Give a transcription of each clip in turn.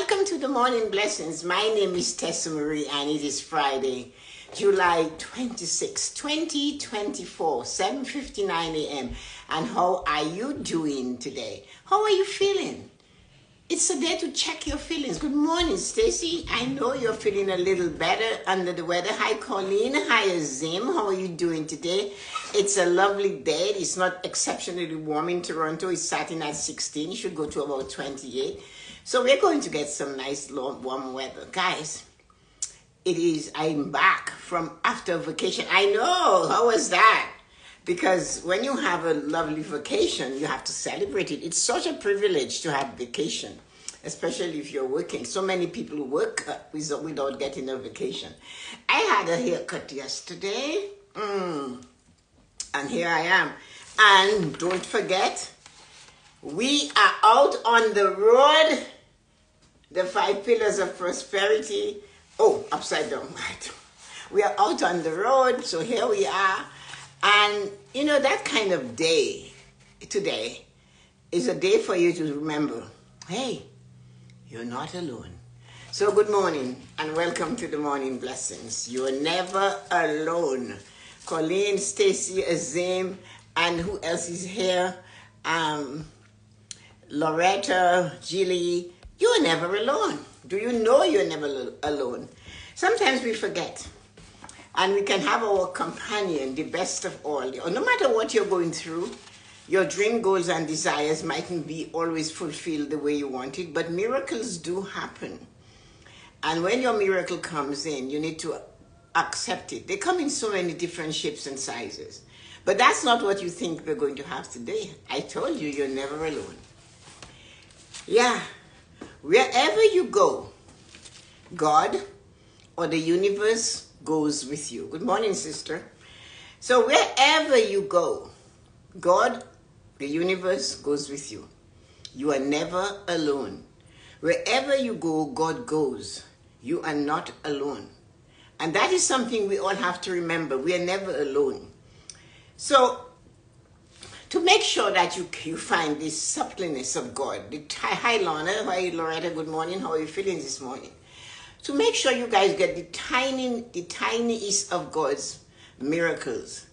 welcome to the Morning Blessings. My name is Tessa-Marie and it is Friday, July 26, 2024, 7:59 a.m. And how are you doing today? How are you feeling? It's a day to check your feelings. Good morning, Stacy. I know you're feeling a little better under the weather. Hi, Colleen. Hi, Azim. How are you doing today? It's a lovely day. It's not exceptionally warm in Toronto. It's starting at 16. It should go to about 28. So we're going to get some nice warm weather. Guys, I'm back from after vacation. I know. How was that? Because when you have a lovely vacation, you have to celebrate it. It's such a privilege to have vacation, especially if you're working. So many people work without getting a vacation. I had a haircut yesterday, and here I am. And don't forget, we are out on the road, the 5 pillars of prosperity. Oh, upside down. We are out on the road, so here we are. And, you know, that kind of day today is a day for you to remember, hey, you're not alone. So good morning and welcome to the Morning Blessings. You're never alone. Colleen, Stacy, Azim, and who else is here? Loretta, Jilly. You're never alone. Do you know you're never alone? Sometimes we forget. And we can have our companion, the best of all. No matter what you're going through, your dream, goals, and desires mightn't be always fulfilled the way you want it, but miracles do happen. And when your miracle comes in, you need to accept it. They come in so many different shapes and sizes. But that's not what you think we're going to have today. I told you, you're never alone. Yeah, wherever you go, God or the universe goes with you. Good morning, sister. So wherever you go, God, the universe goes with you. You are never alone. Wherever you go, God goes. You are not alone. And that is something we all have to remember. We are never alone. So to make sure that you find this suppleness of God, hi Lorna, hi Loretta, good morning. How are you feeling this morning? To make sure you guys get the tiniest of God's miracles,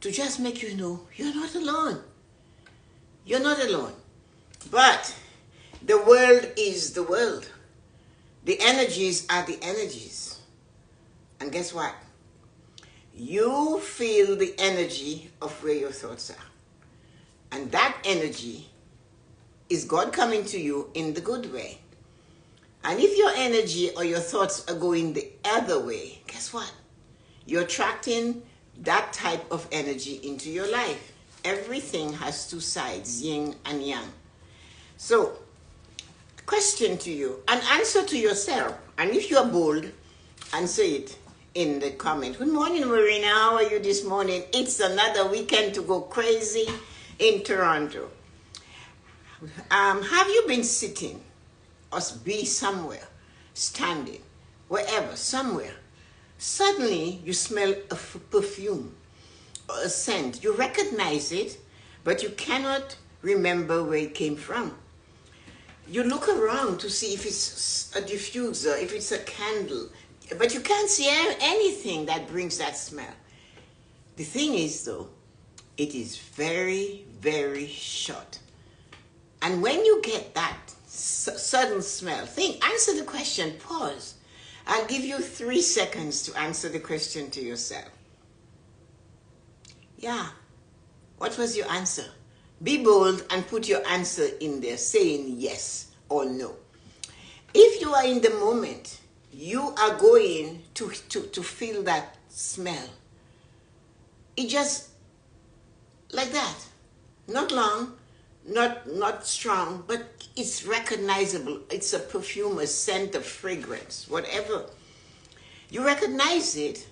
to just make you know you're not alone. You're not alone. But the world is the world. The energies are the energies. And guess what? You feel the energy of where your thoughts are. And that energy is God coming to you in the good way. And if your energy or your thoughts are going the other way, guess what? You're attracting that type of energy into your life. Everything has two sides, yin and yang. So, question to you, an answer to yourself. And if you're bold, answer it in the comment. Good morning, Marina. How are you this morning? It's another weekend to go crazy in Toronto. Have you been sitting or be somewhere, standing, wherever, somewhere? Suddenly you smell a perfume or a scent. You recognize it, but you cannot remember where it came from. You look around to see if it's a diffuser, if it's a candle, but you can't see anything that brings that smell. The thing is, though, it is very, very short. And when you get that sudden smell, answer the question, pause. I'll give you 3 seconds to answer the question to yourself. Yeah, what was your answer? Be bold and put your answer in there, saying yes or no. If you are in the moment, you are going to feel that smell. It just, like that. Not long, not strong, but it's recognizable. It's a perfume, a scent, a fragrance, whatever. You recognize it,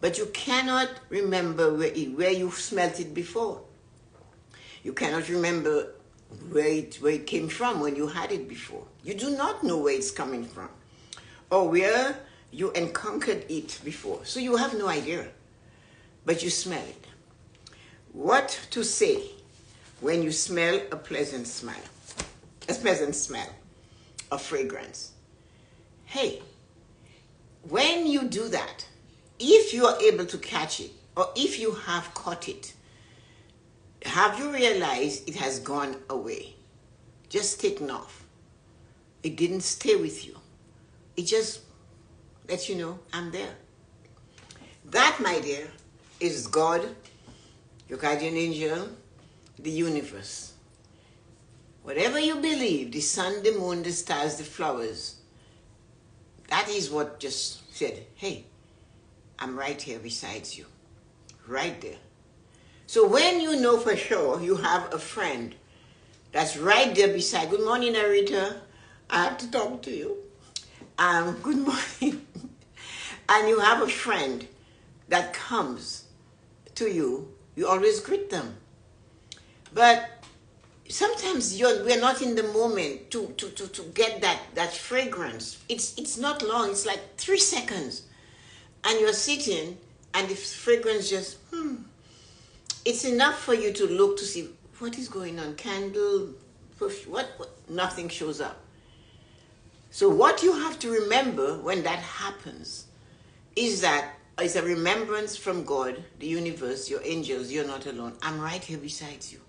but you cannot remember where you smelt it before. You cannot remember where it came from when you had it before. You do not know where it's coming from or where you encountered it before. So you have no idea, but you smell it. What to say when you smell a pleasant smell, a fragrance? hey, when you do that, if you are able to catch it, or if you have caught it, have you realized it has gone away? Just taken off. It didn't stay with you. It just lets you know, I'm there. That, my dear, is God, your guardian angel, the universe. Whatever you believe, the sun, the moon, the stars, the flowers, that is what just said, hey, I'm right here beside you. Right there. So when you know for sure you have a friend that's right there beside, good morning, Arita. I have to talk to you. Good morning. And you have a friend that comes to you, you always greet them. But sometimes we're not in the moment to get that fragrance. It's not long, it's like 3 seconds. And you're sitting and the fragrance just, it's enough for you to look to see what is going on. Candle, what? Nothing shows up. So what you have to remember when that happens is that it's a remembrance from God, the universe, your angels, you're not alone. I'm right here beside you.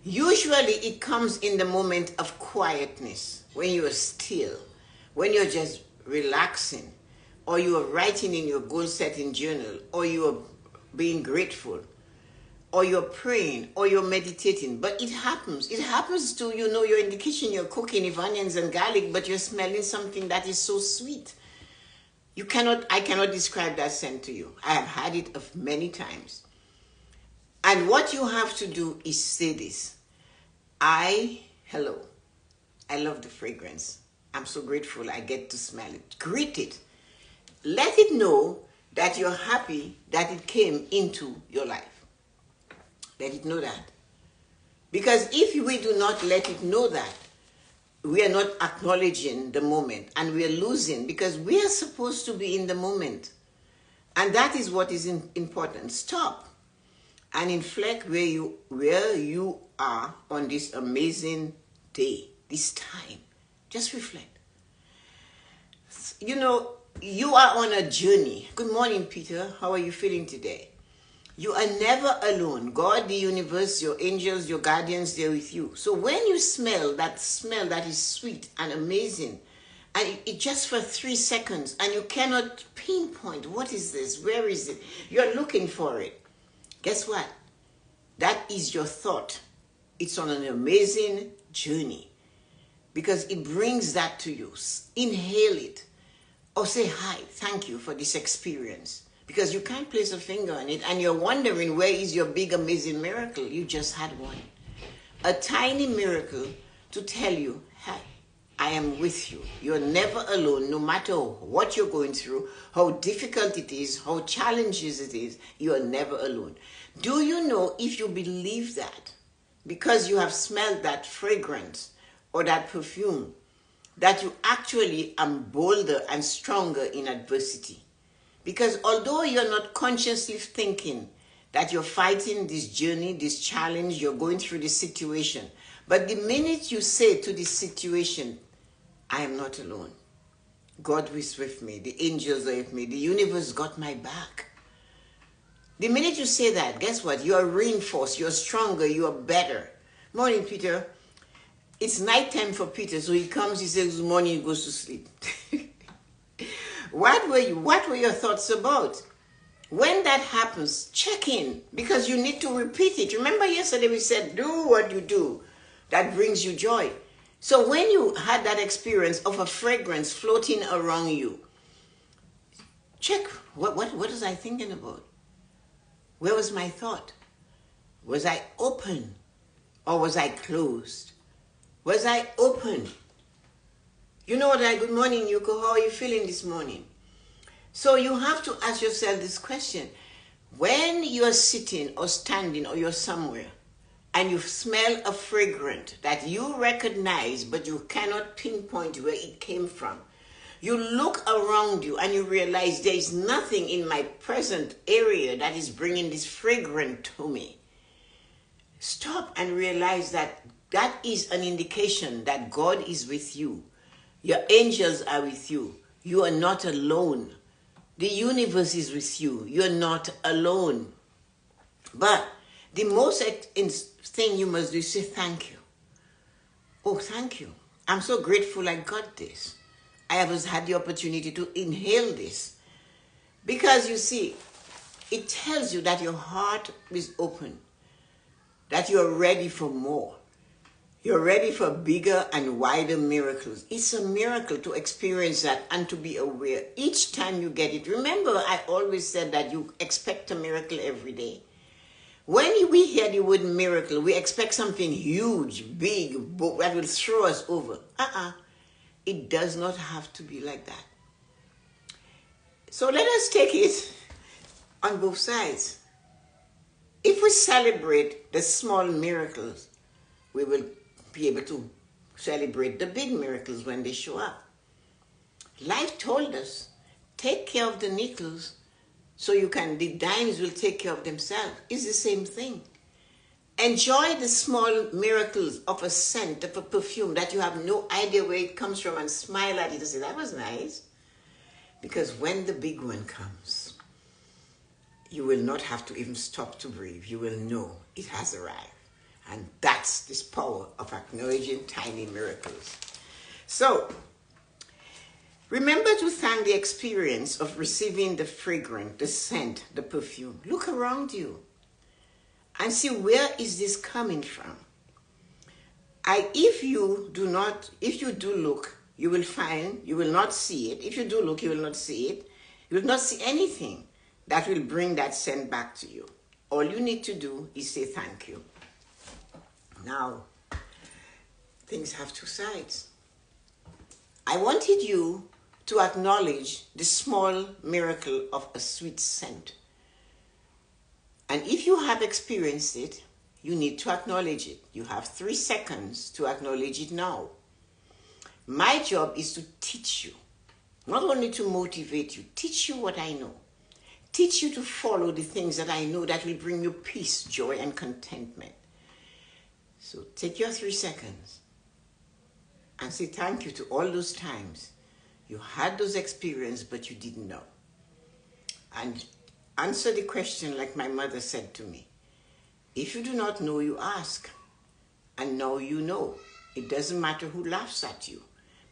Usually it comes in the moment of quietness, when you're still, when you're just relaxing, or you are writing in your goal-setting journal, or you are being grateful, or you're praying, or you're meditating. But it happens. It happens to, you're in the kitchen, you're cooking with onions and garlic, but you're smelling something that is so sweet. I cannot describe that scent to you. I have had it of many times. And what you have to do is say this. Hello. I love the fragrance. I'm so grateful I get to smell it. Greet it. Let it know that you're happy that it came into your life. Let it know that. Because if we do not let it know that, we are not acknowledging the moment and we are losing, because we are supposed to be in the moment. And that is what is important. Stop and inflect where you are on this amazing day, this time. Just reflect. You are on a journey. Good morning, Peter. How are you feeling today? You are never alone. God, the universe, your angels, your guardians, they're with you. So when you smell that is sweet and amazing, and it just for 3 seconds, and you cannot pinpoint, what is this? Where is it? You're looking for it. Guess what? That is your thought. It's on an amazing journey because it brings that to you. Inhale it or say, hi, thank you for this experience. Because you can't place a finger on it and you're wondering, where is your big amazing miracle? You just had one. A tiny miracle to tell you, hi, I am with you. You're never alone, no matter what you're going through, how difficult it is, how challenges it is, you are never alone. Do you know, if you believe that, because you have smelled that fragrance or that perfume, that you actually are bolder and stronger in adversity? Because although you're not consciously thinking that you're fighting this journey, this challenge, you're going through this situation, but the minute you say to this situation, I am not alone. God is with me. The angels are with me. The universe got my back. The minute you say that, guess what? You are reinforced. You're stronger. You are better. Morning, Peter. It's nighttime for Peter, so he comes, he says, good morning, he goes to sleep. What were your thoughts about? When that happens, check in, because you need to repeat it. Remember yesterday we said, do what you do that brings you joy. So when you had that experience of a fragrance floating around you, check, what was I thinking about? Where was my thought? Was I open or was I closed? Was I open? You know what? Good morning, Yuko. How are you feeling this morning? So you have to ask yourself this question. When you're sitting or standing or you're somewhere and you smell a fragrance that you recognize but you cannot pinpoint where it came from, you look around you and you realize there is nothing in my present area that is bringing this fragrance to me. Stop and realize that that is an indication that God is with you. Your angels are with you. You are not alone. The universe is with you. You're not alone. But the most thing you must do is say thank you. Oh, thank you. I'm so grateful I got this. I have had the opportunity to inhale this. Because you see, it tells you that your heart is open, that you're ready for more. You're ready for bigger and wider miracles. It's a miracle to experience that and to be aware. Each time you get it, remember I always said that you expect a miracle every day. When we hear the word miracle, we expect something huge, big, that will throw us over. It does not have to be like that. So let us take it on both sides. If we celebrate the small miracles, we will be able to celebrate the big miracles when they show up. Life told us, take care of the nickels so the dimes will take care of themselves. It's the same thing. Enjoy the small miracles of a scent, of a perfume that you have no idea where it comes from, and smile at it and say, that was nice. Because when the big one comes, you will not have to even stop to breathe. You will know it has arrived. And that's this power of acknowledging tiny miracles. So, remember to thank the experience of receiving the fragrant, the scent, the perfume. Look around you and see, where is this coming from? If you do look, you will find, you will not see it. If you do look, you will not see it. You will not see anything that will bring that scent back to you. All you need to do is say thank you. Now, things have two sides. I wanted you to acknowledge the small miracle of a sweet scent. And if you have experienced it, you need to acknowledge it. You have 3 seconds to acknowledge it now. My job is to teach you, not only to motivate you, teach you what I know. Teach you to follow the things that I know that will bring you peace, joy, and contentment. So take your 3 seconds and say thank you to all those times you had those experiences, but you didn't know. And answer the question like my mother said to me. If you do not know, you ask. And now you know. It doesn't matter who laughs at you.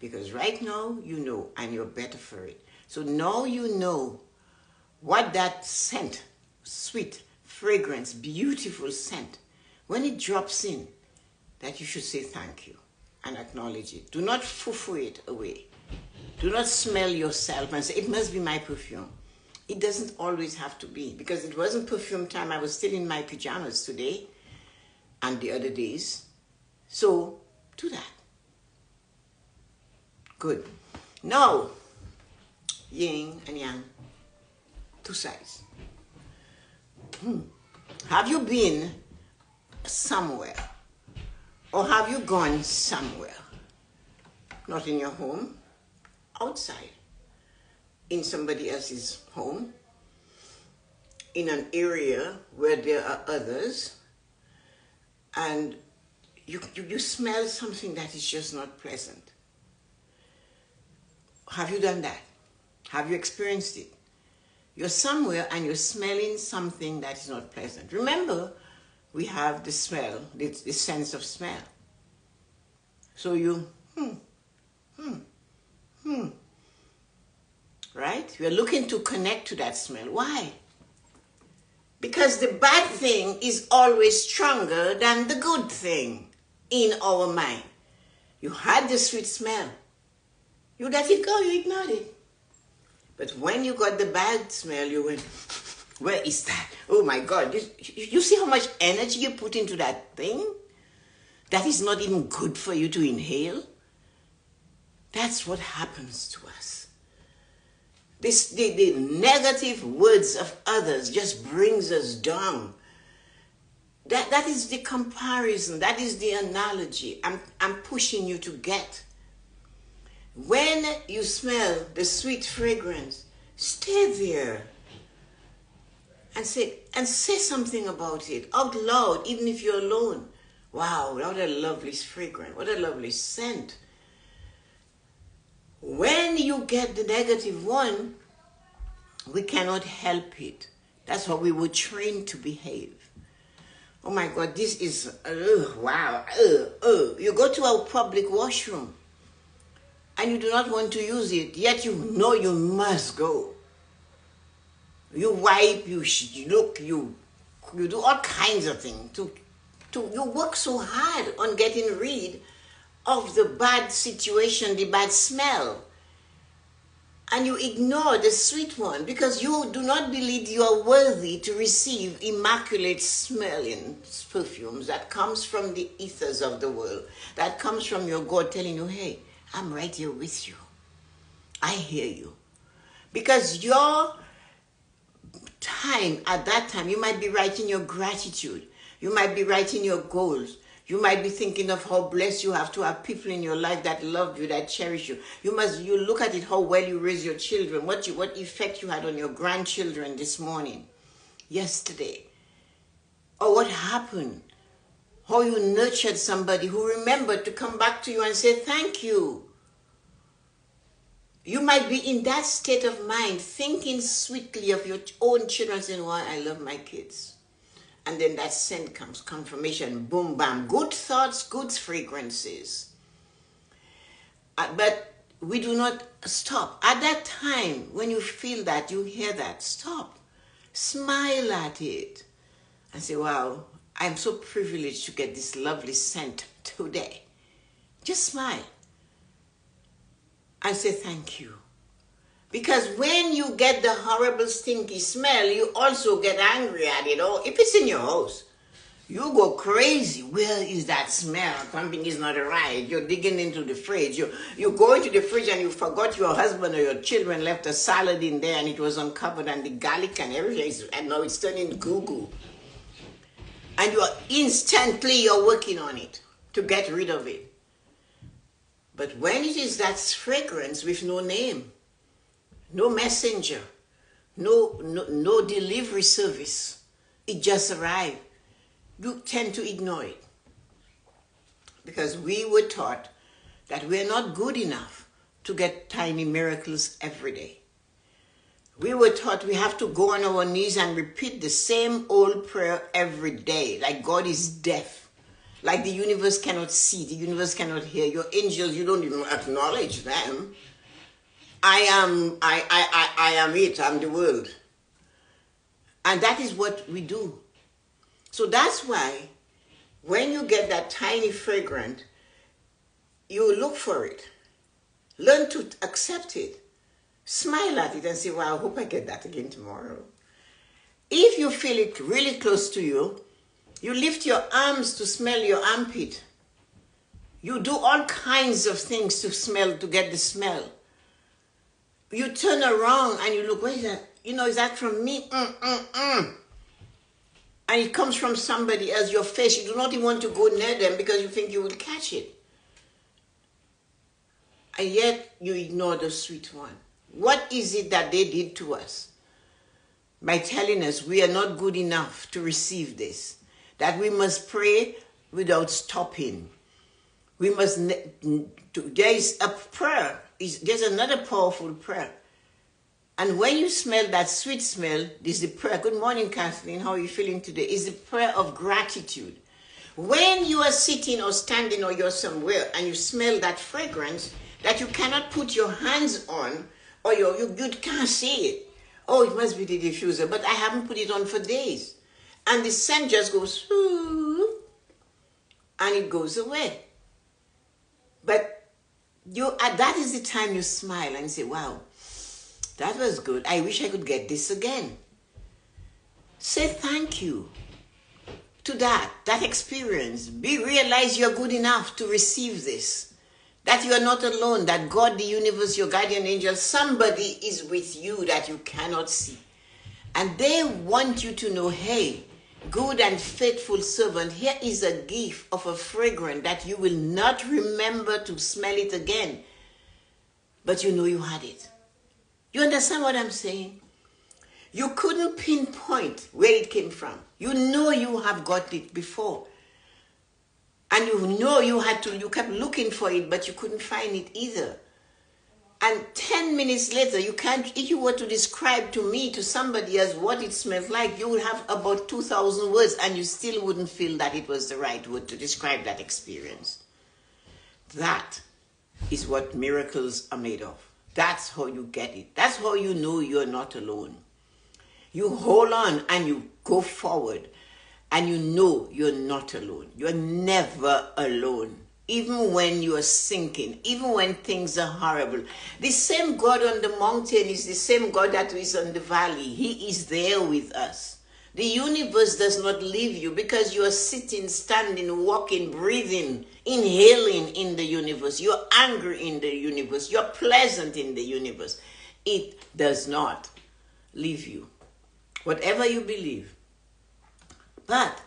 Because right now you know, and you're better for it. So now you know what that scent, sweet, fragrance, beautiful scent, when it drops in, that you should say thank you and acknowledge it. Do not foo-foo it away. Do not smell yourself and say, it must be my perfume. It doesn't always have to be, because it wasn't perfume time. I was still in my pajamas today and the other days. So do that. Good. Now, yin and yang, 2 sides. Have you been somewhere? Or have you gone somewhere? Not in your home, outside. In somebody else's home, in an area where there are others, and you smell something that is just not pleasant. Have you done that? Have you experienced it? You're somewhere and you're smelling something that is not pleasant. Remember, we have the smell, the sense of smell. So you, right? We're looking to connect to that smell. Why? Because the bad thing is always stronger than the good thing in our mind. You had the sweet smell. You let it go, you ignored it. But when you got the bad smell, you went, where is that? Oh my God, you see how much energy you put into that thing? That is not even good for you to inhale? That's what happens to us. The negative words of others just brings us down. That is the comparison. That is the analogy I'm pushing you to get. When you smell the sweet fragrance, stay there and say something about it out loud, even if you're alone. Wow, what a lovely fragrance, what a lovely scent. When you get the negative one, we cannot help it. That's how we were trained to behave. Oh my God, this is, wow. You go to a public washroom and you do not want to use it, yet you know you must go. You wipe, you look, you do all kinds of things. You work so hard on getting rid of the bad situation, the bad smell. And you ignore the sweet one because you do not believe you are worthy to receive immaculate smelling perfumes that comes from the ethers of the world, that comes from your God telling you, hey, I'm right here with you. I hear you. Because your time, at that time, you might be writing your gratitude. You might be writing your goals. You might be thinking of how blessed you have to have people in your life that love you, that cherish you. You look at it, how well you raise your children, what effect you had on your grandchildren this morning, yesterday. Or what happened. How you nurtured somebody who remembered to come back to you and say thank you. You might be in that state of mind, thinking sweetly of your own children, saying, well, I love my kids. And then that scent comes, confirmation, boom, bam. Good thoughts, good fragrances. But we do not stop. At that time, when you feel that, you hear that, stop. Smile at it. And say, wow, I'm so privileged to get this lovely scent today. Just smile. And say thank you. Because when you get the horrible stinky smell, you also get angry at it. Or if it's in your house, you go crazy. Where is that smell? Something is not right. You're digging into the fridge. You go into the fridge and you forgot your husband or your children left a salad in there and it was uncovered and the garlic and everything. And now it's turning goo-goo. And you're working on it to get rid of it. But when it is that fragrance with no name, no messenger, no delivery service, it just arrived, you tend to ignore it. Because we were taught that we're not good enough to get tiny miracles every day. We were taught we have to go on our knees and repeat the same old prayer every day, like God is deaf, like the universe cannot see, the universe cannot hear. Your angels, you don't even acknowledge them. I am it, I'm the world. And that is what we do. So that's why when you get that tiny fragrant, you look for it. Learn to accept it. Smile at it and say, wow, I hope I get that again tomorrow. If you feel it really close to you, you lift your arms to smell your armpit. You do all kinds of things to smell, to get the smell. You turn around and you look, where is that? Is that from me? And it comes from somebody else, your face. You do not even want to go near them because you think you will catch it. And yet you ignore the sweet one. What is it that they did to us? By telling us we are not good enough to receive this. That we must pray without stopping. We must, there is a prayer. There's another powerful prayer. And when you smell that sweet smell, this is the prayer. Good morning, Kathleen. How are you feeling today? Is the prayer of gratitude. When you are sitting or standing or you're somewhere and you smell that fragrance that you cannot put your hands on or you can't see it. Oh, it must be the diffuser, but I haven't put it on for days. And the scent just goes, and it goes away. But that is the time you smile and say, wow, that was good. I wish I could get this again. Say thank you to that experience. Realize you're good enough to receive this. That you are not alone, that God, the universe, your guardian angel, somebody is with you that you cannot see. And they want you to know, hey, good and faithful servant, here is a gift of a fragrance that you will not remember to smell it again. But you know you had it. You understand what I'm saying? You couldn't pinpoint where it came from. You know you have got it before. And you know you kept looking for it, but you couldn't find it either. And 10 minutes later, you can't, if you were to describe to me, to somebody else, what it smells like, you would have about 2,000 words and you still wouldn't feel that it was the right word to describe that experience. That is what miracles are made of. That's how you get it. That's how you know you're not alone. You hold on and you go forward and you know you're not alone. You're never alone. Even when you are sinking, even when things are horrible. The same God on the mountain is the same God that is on the valley. He is there with us. The universe does not leave you because you are sitting, standing, walking, breathing, inhaling in the universe. You're angry in the universe. You're pleasant in the universe. It does not leave you. Whatever you believe. But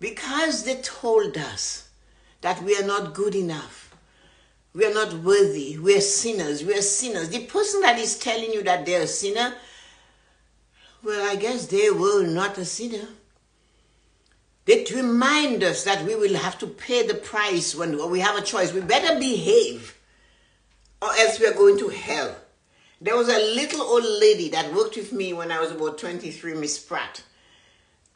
because they told us that we are not good enough, we are not worthy, we are sinners, we are sinners. The person that is telling you that they're a sinner, well, I guess they were not a sinner. They remind us that we will have to pay the price when we have a choice. We better behave or else we are going to hell. There was a little old lady that worked with me when I was about 23, Miss Pratt.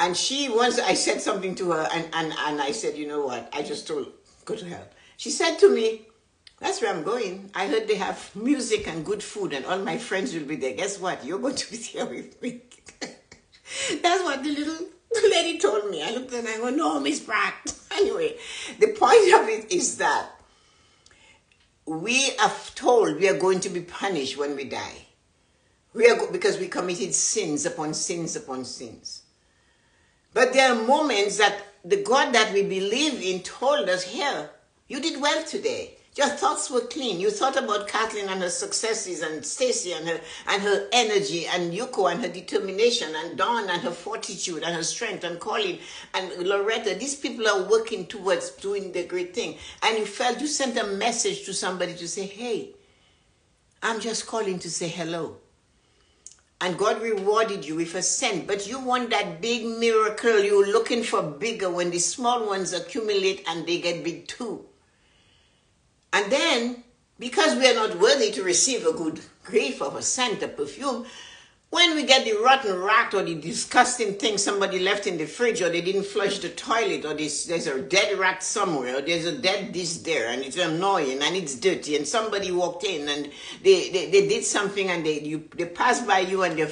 And once I said something to her and I said, you know what, I just told, go to hell. She said to me, that's where I'm going. I heard they have music and good food and all my friends will be there. Guess what? You're going to be there with me. That's what the little lady told me. I looked at her and I go, no, Miss Pratt. Anyway, the point of it is that we are told we are going to be punished when we die. Because we committed sins upon sins upon sins. But there are moments that the God that we believe in told us, here, you did well today. Your thoughts were clean. You thought about Kathleen and her successes and Stacy and her energy and Yuko and her determination and Dawn and her fortitude and her strength and Colin and Loretta. These people are working towards doing the great thing. And you sent a message to somebody to say, hey, I'm just calling to say hello. And God rewarded you with a cent, but you want that big miracle. You're looking for bigger when the small ones accumulate and they get big too. And then, because we are not worthy to receive a good gift of a scent, a perfume, when we get the rotten rat or the disgusting thing somebody left in the fridge, or they didn't flush the toilet, or there's a dead rat somewhere, or there's a dead this there, and it's annoying, and it's dirty, and somebody walked in, and they did something, and they passed by you, and your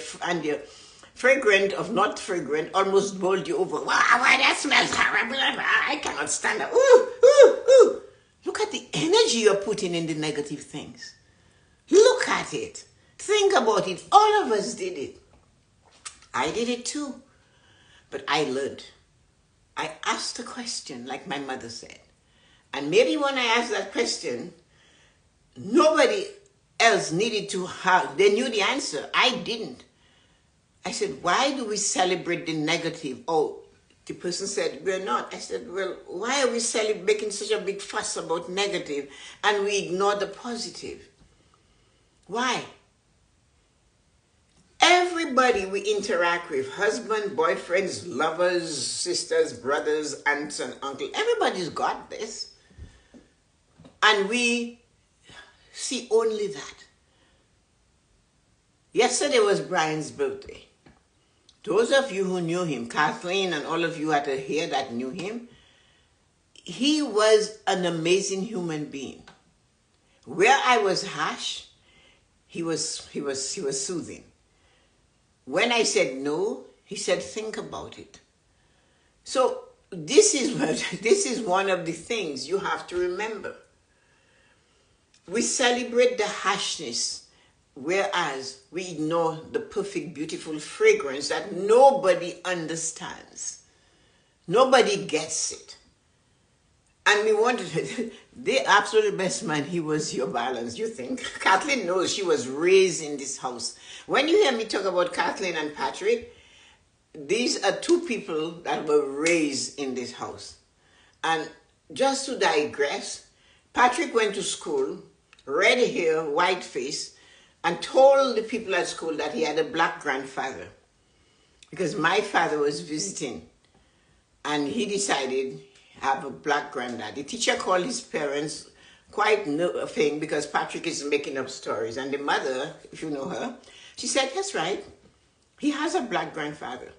fragrant of not fragrant almost bowled you over. Wow, that smells horrible. I cannot stand it. Ooh, ooh, ooh. Look at the energy you're putting in the negative things. Look at it. Think about it. All of us did it. I did it too. But I learned. I asked a question, like my mother said. And maybe when I asked that question, nobody else needed to have, they knew the answer. I didn't. I said, why do we celebrate the negative? Oh, the person said, we're not. I said, well, why are we making such a big fuss about negative and we ignore the positive? Why? Everybody we interact with, husband, boyfriends, lovers, sisters, brothers, aunts and uncles, everybody's got this. And we see only that. Yesterday was Brian's birthday. Those of you who knew him, Kathleen and all of you out here that knew him, he was an amazing human being. Where I was harsh, he was soothing. When I said no, he said, think about it. So this is one of the things you have to remember. We celebrate the harshness, whereas we ignore the perfect, beautiful fragrance that nobody understands. Nobody gets it. And we wanted, the absolute best man, he was your balance, you think? Kathleen knows she was raised in this house. When you hear me talk about Kathleen and Patrick, these are two people that were raised in this house. And just to digress, Patrick went to school, red hair, white face, and told the people at school that he had a black grandfather. Because my father was visiting, and he decided to have a black granddad. The teacher called his parents, quite a thing because Patrick is making up stories. And the mother, if you know her, she said, that's right. He has a black grandfather.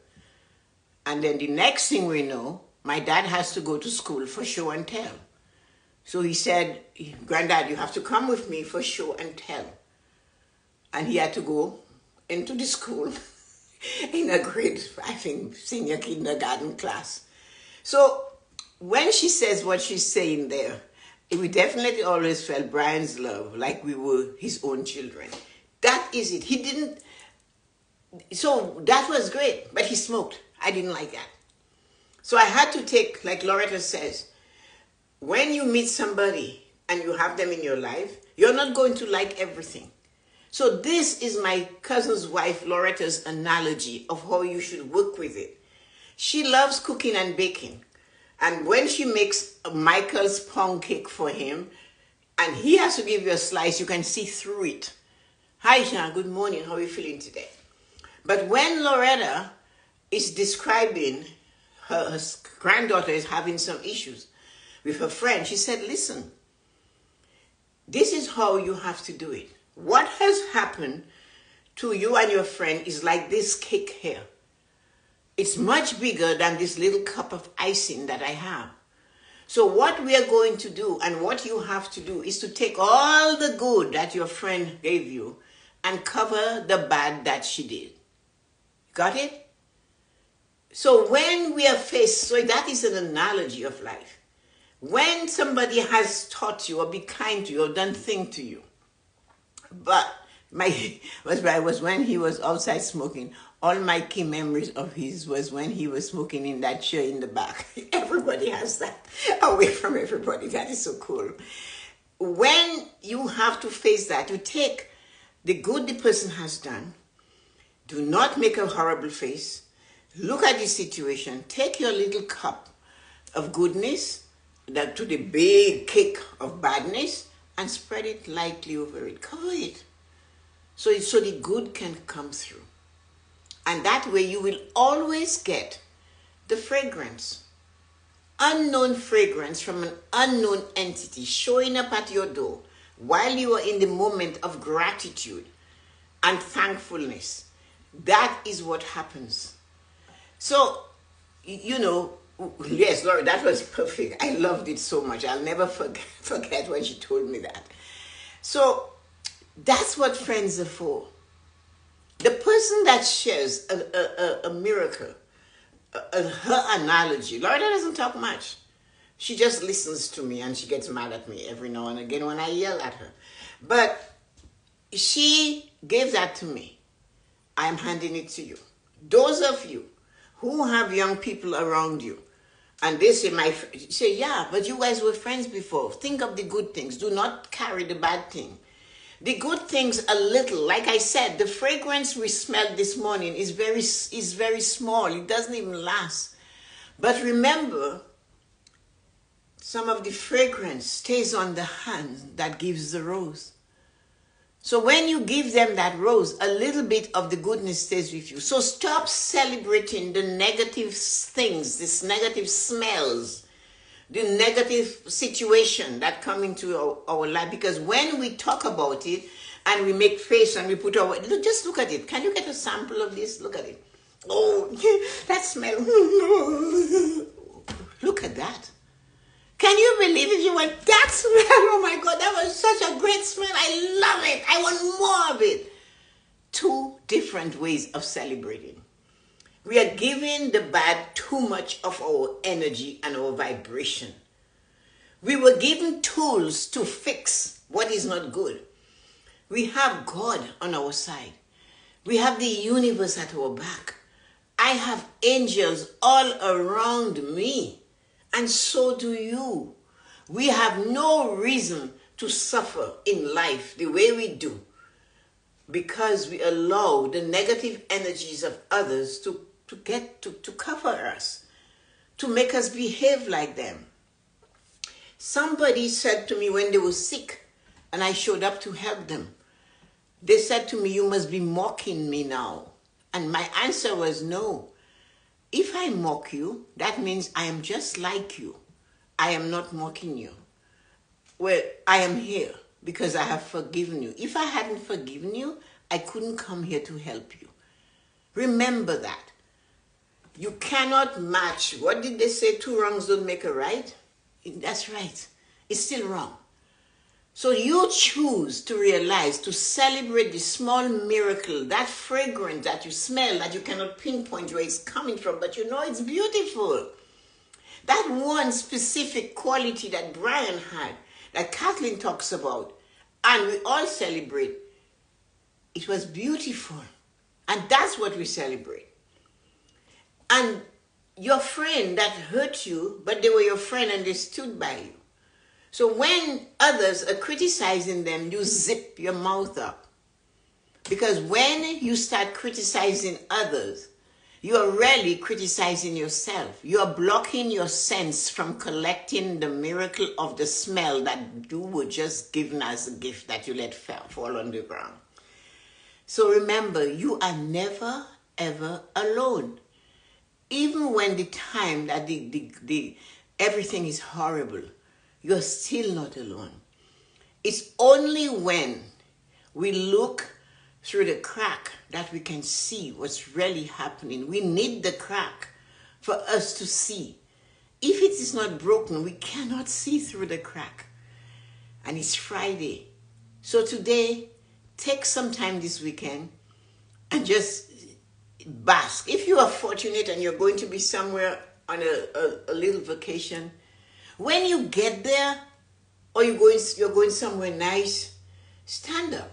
And then the next thing we know, my dad has to go to school for show and tell. So he said, Granddad, you have to come with me for show and tell. And he had to go into the school in a grade, I think, senior kindergarten class. So when she says what she's saying there, we definitely always felt Brian's love like we were his own children. That is it. He didn't, so that was great, but he smoked. I didn't like that. So I had to take, like Loretta says, when you meet somebody and you have them in your life, you're not going to like everything. So this is my cousin's wife, Loretta's analogy of how you should work with it. She loves cooking and baking. And when she makes Michael's pound cake for him, and he has to give you a slice, you can see through it. Hi, Jean, good morning. How are you feeling today? But when Loretta is describing her granddaughter is having some issues with her friend, she said, listen, this is how you have to do it. What has happened to you and your friend is like this cake here. It's much bigger than this little cup of icing that I have. So what we are going to do and what you have to do is to take all the good that your friend gave you and cover the bad that she did. Got it? So when we are faced, so that is an analogy of life. When somebody has taught you or be kind to you or done things to you, but was when he was outside smoking. All my key memories of his was when he was smoking in that chair in the back. Everybody has that. Away from everybody. That is so cool. When you have to face that, you take the good the person has done. Do not make a horrible face. Look at the situation. Take your little cup of goodness that to the big cake of badness and spread it lightly over it. Cover it. So the good can come through. And that way you will always get the fragrance. Unknown fragrance from an unknown entity showing up at your door while you are in the moment of gratitude and thankfulness. That is what happens. So, you know, yes, Laura, that was perfect. I loved it so much. I'll never forget when she told me that. So, that's what friends are for. The person that shares a miracle, her analogy, Laura doesn't talk much. She just listens to me and she gets mad at me every now and again when I yell at her. But she gave that to me. I'm handing it to you. Those of you who have young people around you, and they say, yeah, but you guys were friends before. Think of the good things. Do not carry the bad thing. The good things a little. Like I said, the fragrance we smelled this morning is very small. It doesn't even last. But remember, some of the fragrance stays on the hand that gives the rose. So when you give them that rose, a little bit of the goodness stays with you. So stop celebrating the negative things, these negative smells, the negative situation that come into our life. Because when we talk about it and we make face and we put our, just look at it. Can you get a sample of this? Look at it. Oh, that smell. Look at that. Can you believe it? You went, that smell, oh my God, that was such a great smell. I love it. I want more of it. Two different ways of celebrating. We are giving the bad too much of our energy and our vibration. We were given tools to fix what is not good. We have God on our side. We have the universe at our back. I have angels all around me. And so do you. We have no reason to suffer in life the way we do because we allow the negative energies of others to cover us, to make us behave like them. Somebody said to me when they were sick and I showed up to help them, they said to me, you must be mocking me now. And my answer was no. If I mock you, that means I am just like you. I am not mocking you. well, I am here because I have forgiven you. If I hadn't forgiven you, I couldn't come here to help you. Remember that. You cannot match. What did they say? Two wrongs don't make a right? That's right. It's still wrong. So you choose to realize, to celebrate the small miracle, that fragrance that you smell, that you cannot pinpoint where it's coming from, but you know it's beautiful. That one specific quality that Brian had, that Kathleen talks about, and we all celebrate, it was beautiful. And that's what we celebrate. And your friend that hurt you, but they were your friend and they stood by you. So when others are criticizing them, you zip your mouth up. Because when you start criticizing others, you are really criticizing yourself. You are blocking your sense from collecting the miracle of the smell that you were just given as a gift that you let fall on the ground. So remember, you are never, ever alone. Even when the time that everything is horrible, you're still not alone. It's only when we look through the crack that we can see what's really happening. We need the crack for us to see. If it is not broken, we cannot see through the crack. And it's Friday. So today, take some time this weekend and just bask. If you are fortunate and you're going to be somewhere on a little vacation, when you get there, or you're going somewhere nice, stand up,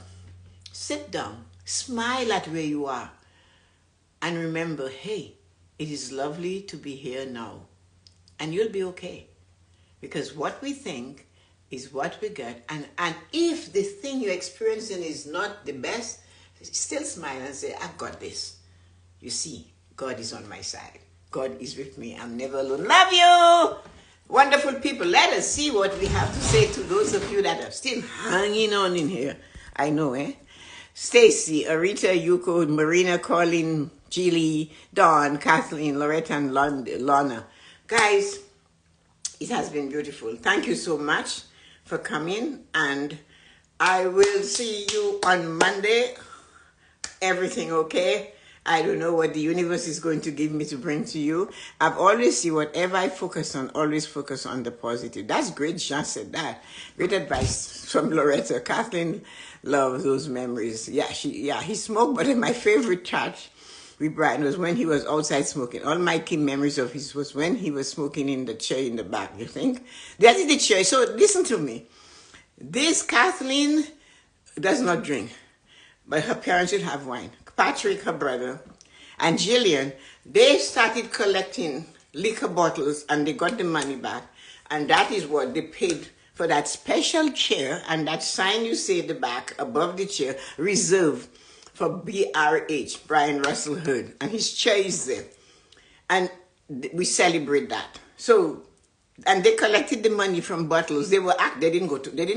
sit down, smile at where you are, and remember, hey, it is lovely to be here now, and you'll be okay, because what we think is what we get, and if the thing you're experiencing is not the best, still smile and say, I've got this. You see, God is on my side. God is with me. I'm never alone. Love you! Wonderful people, let us see what we have to say to those of you that are still hanging on in here. I know, eh? Stacy, Arita, Yuko, Marina, Colleen, Julie, Dawn, Kathleen, Loretta, and Lana. Guys, it has been beautiful. Thank you so much for coming, and I will see you on Monday. Everything okay? I don't know what the universe is going to give me to bring to you. I've always seen whatever I focus on, always focus on the positive. That's great. Jean said that. Great advice from Loretta. Kathleen loves those memories. Yeah, he smoked, but in my favorite church with Brian was when he was outside smoking. All my key memories of his was when he was smoking in the chair in the back, you think? That is the chair. So listen to me. This Kathleen does not drink, but her parents should have wine. Patrick, her brother, and Jillian, they started collecting liquor bottles and they got the money back. And that is what they paid for that special chair and that sign you see at the back above the chair, reserved for BRH, Brian Russell Hood. And his chair is there. And we celebrate that. So, and they collected the money from bottles. They didn't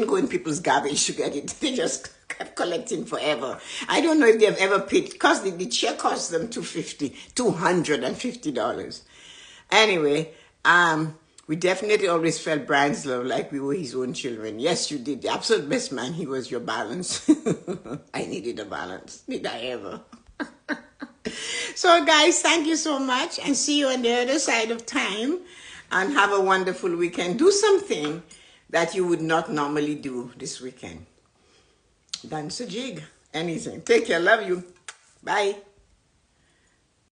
go in people's garbage to get it. They just kept collecting forever. I don't know if they've ever paid, because the chair cost them $250. Anyway, we definitely always felt Brian's love like we were his own children. Yes, you did. The absolute best man. He was your balance. I needed a balance. Did I ever? So guys, thank you so much, and see you on the other side of time. And have a wonderful weekend. Do something that you would not normally do this weekend. Dance a jig. Anything. Take care. Love you. Bye.